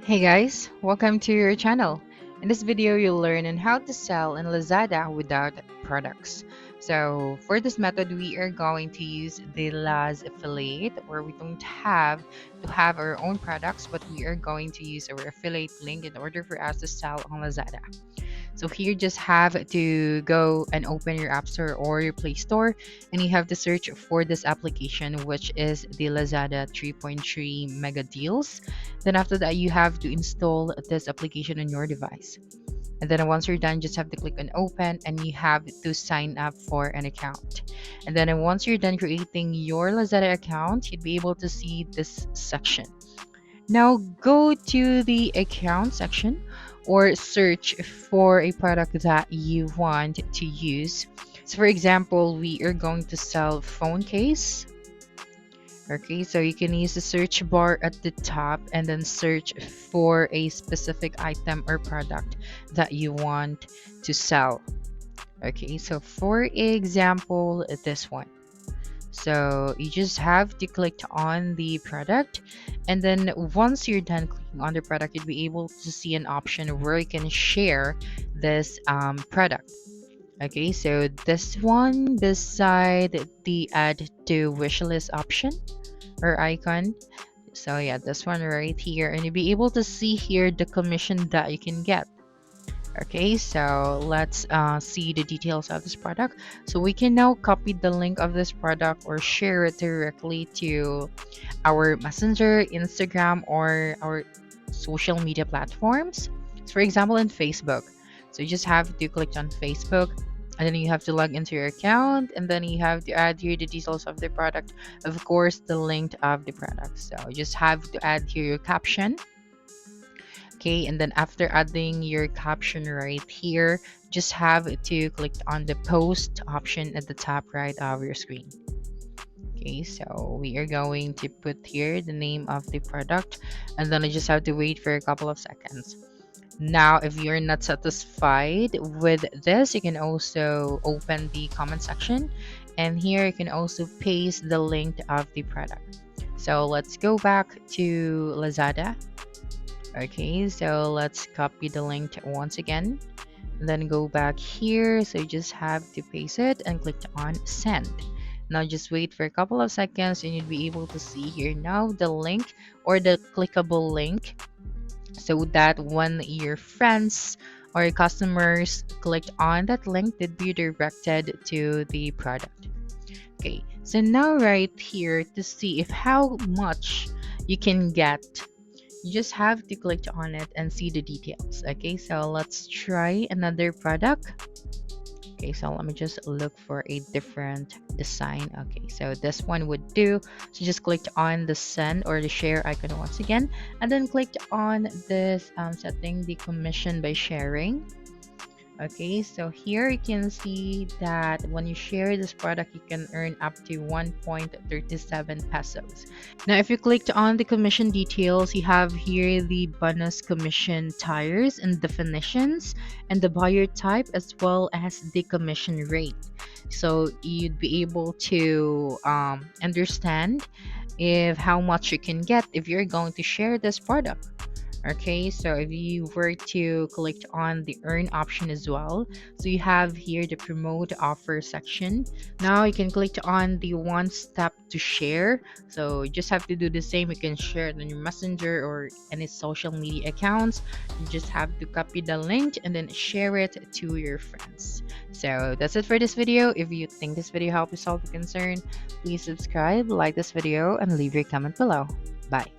Hey guys, welcome to your channel. In this video, you'll learn on how to sell in Lazada without products. So for this method, we are going to use the Laz affiliate, where we don't have to have our own products, but we are going to use our affiliate link in order for us to sell on Lazada. So here, just have to go and open your App Store or your Play Store, and you have to search for this application, which is the Lazada 3.3 Mega Deals. Then after that, you have to install this application on your device. And then once you're done, just have to click on open and you have to sign up for an account. And then once you're done creating your Lazada account, you'd be able to see this section. Now go to the account section or search for a product that you want to use. So for example, we are going to sell phone case. Okay, so you can use the search bar at the top and then search for a specific item or product that you want to sell. Okay, so for example, this one. So you just have to click on the product, and then once you're done clicking on the product, you'll be able to see an option where you can share this product. Okay, so this one beside the add to wish list option or icon. So yeah, this one right here, and you'll be able to see here the commission that you can get. Okay, so let's see the details of this product. So we can now copy the link of this product or share it directly to our Messenger, Instagram, or our social media platforms. So for example, in Facebook. So you just have to click on Facebook, and then you have to log into your account, and then you have to add here the details of the product, of course the link of the product. So you just have to add here your caption. Okay, and then after adding your caption right here, just have to click on the post option at the top right of your screen. Okay, so we are going to put here the name of the product, and then I just have to wait for a couple of seconds. Now, if you're not satisfied with this, you can also open the comment section, and here you can also paste the link of the product. So let's go back to Lazada. Okay, so let's copy the link once again, and then go back here. So you just have to paste it and click on send. Now just wait for a couple of seconds and you'll be able to see here now the link or the clickable link, so that when your friends or your customers clicked on that link, they'd be directed to the product. Okay, so now right here, to see if how much you can get, you just have to click on it and see the details. Okay, so let's try another product. Okay, so let me just look for a different design. Okay, so this one would do. So just click on the send or the share icon once again, and then click on this setting the commission by sharing. Okay, so here you can see that when you share this product, you can earn up to 1.37 pesos. Now, if you clicked on the commission details, you have here the bonus commission tiers and definitions, and the buyer type, as well as the commission rate. So you'd be able to understand if how much you can get if you're going to share this product. Okay, so if you were to click on the earn option as well, so you have here the promote offer section. Now you can click on the one step to share. So you just have to do the same. You can share it on your messenger or any social media accounts. You just have to copy the link and then share it to your friends. So that's it for this video. If you think this video helped you solve your concern, please subscribe, like this video, and leave your comment below. Bye.